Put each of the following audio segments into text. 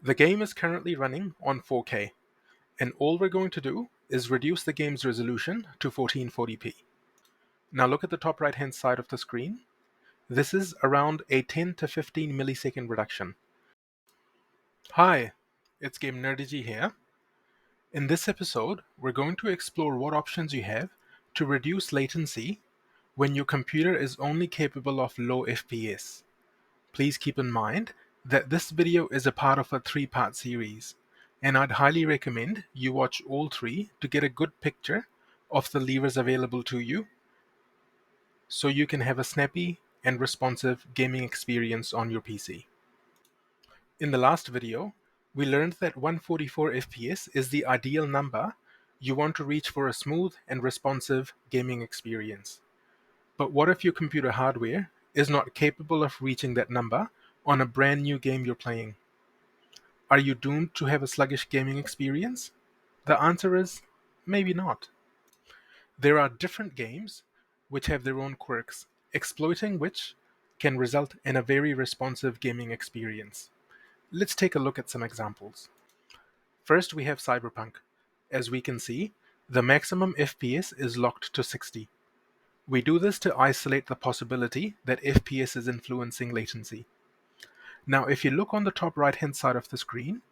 The game is currently running on 4K, and all we're going to do is reduce the game's resolution to 1440p. Now look at the top right hand side of the screen. This is around a 10 to 15 millisecond reduction. Hi, it's Game Nerdigi here. In this episode, we're going to explore what options you have to reduce latency when your computer is only capable of low FPS. Please keep in mind that this video is a part of a 3-part series, and I'd highly recommend you watch all 3 to get a good picture of the levers available to you so you can have a snappy and responsive gaming experience on your PC. In the last video, we learned that 144 FPS is the ideal number you want to reach for a smooth and responsive gaming experience. But what if your computer hardware is not capable of reaching that number on a brand new game you're playing? Are you doomed to have a sluggish gaming experience? The answer is maybe not. There are different games which have their own quirks, exploiting which can result in a very responsive gaming experience. Let's take a look at some examples. First, we have Cyberpunk. As we can see, the maximum FPS is locked to 60. We do this to isolate the possibility that FPS is influencing latency. Now, if you look on the top right hand side of the screen,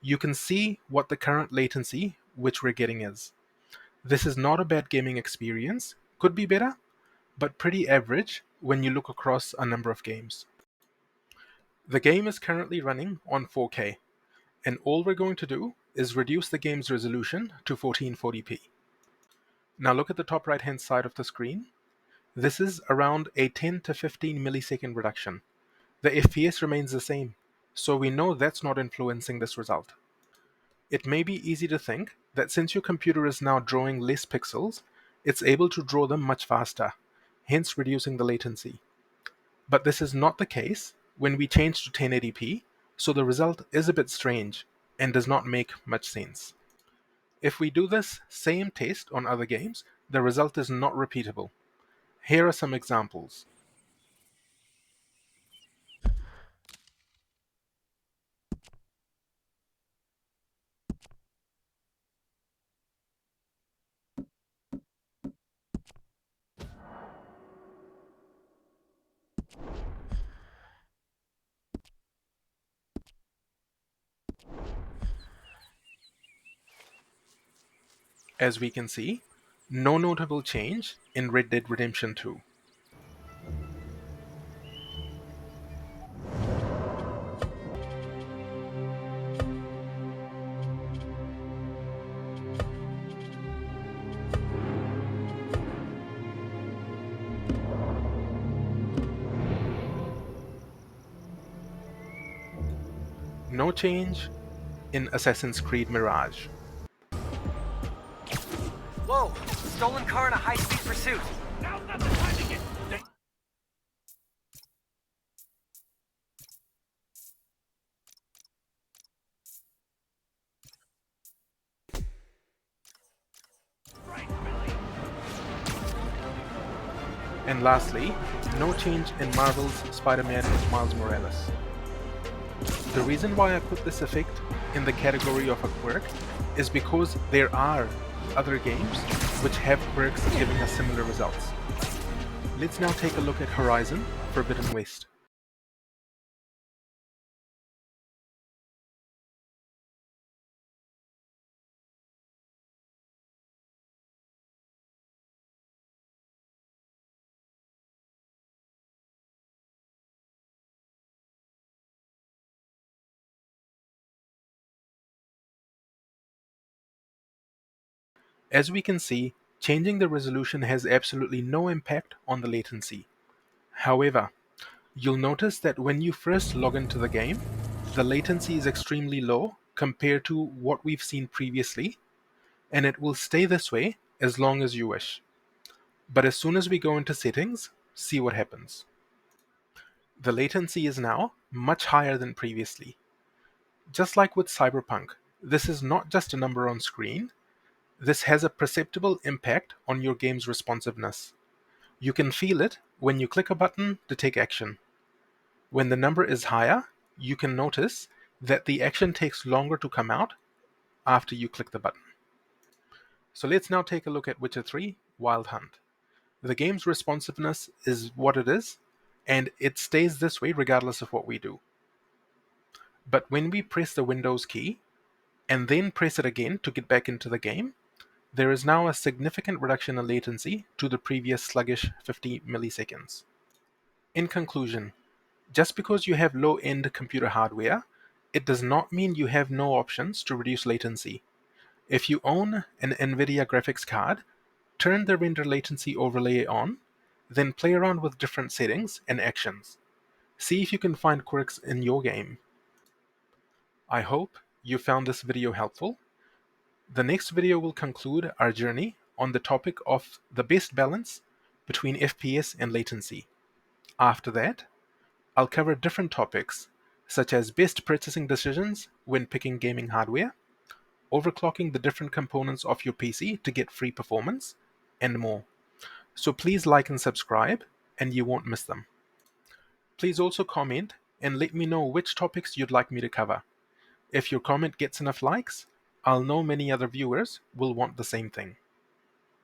you can see what the current latency which we're getting is. This is not a bad gaming experience, could be better, but pretty average when you look across a number of games. The game is currently running on 4K, and all we're going to do is reduce the game's resolution to 1440p. Now look at the top right hand side of the screen. This is around a 10 to 15 millisecond reduction. The FPS remains the same, so we know that's not influencing this result. It may be easy to think that since your computer is now drawing less pixels, it's able to draw them much faster, hence reducing the latency. But this is not the case when we change to 1080p, so the result is a bit strange and does not make much sense. If we do this same test on other games, the result is not repeatable. Here are some examples. As we can see, no notable change in Red Dead Redemption 2. No change in Assassin's Creed Mirage. Whoa! Stolen car in a high-speed pursuit! Now's not the time to get... Right, Billy. And lastly, no change in Marvel's Spider-Man with Miles Morales. The reason why I put this effect in the category of a quirk is because there are other games which have quirks giving us similar results. Let's now take a look at Horizon Forbidden West. As we can see, changing the resolution has absolutely no impact on the latency. However, you'll notice that when you first log into the game, the latency is extremely low compared to what we've seen previously, and it will stay this way as long as you wish. But as soon as we go into settings, see what happens. The latency is now much higher than previously. Just like with Cyberpunk, this is not just a number on screen. This has a perceptible impact on your game's responsiveness. You can feel it when you click a button to take action. When the number is higher, you can notice that the action takes longer to come out after you click the button. So let's now take a look at Witcher 3 Wild Hunt. The game's responsiveness is what it is, and it stays this way regardless of what we do. But when we press the Windows key, and then press it again to get back into the game, there is now a significant reduction in latency to the previous sluggish 50 milliseconds. In conclusion, just because you have low-end computer hardware, it does not mean you have no options to reduce latency. If you own an nvidia graphics card, turn the render latency overlay on, then play around with different settings and actions. See if you can find quirks in your game. I hope you found this video helpful. The next video will conclude our journey on the topic of the best balance between FPS and latency. After that, I'll cover different topics such as best purchasing decisions when picking gaming hardware, overclocking the different components of your PC to get free performance, and more. So please like and subscribe, and you won't miss them. Please also comment and let me know which topics you'd like me to cover. If your comment gets enough likes, I'll know many other viewers will want the same thing.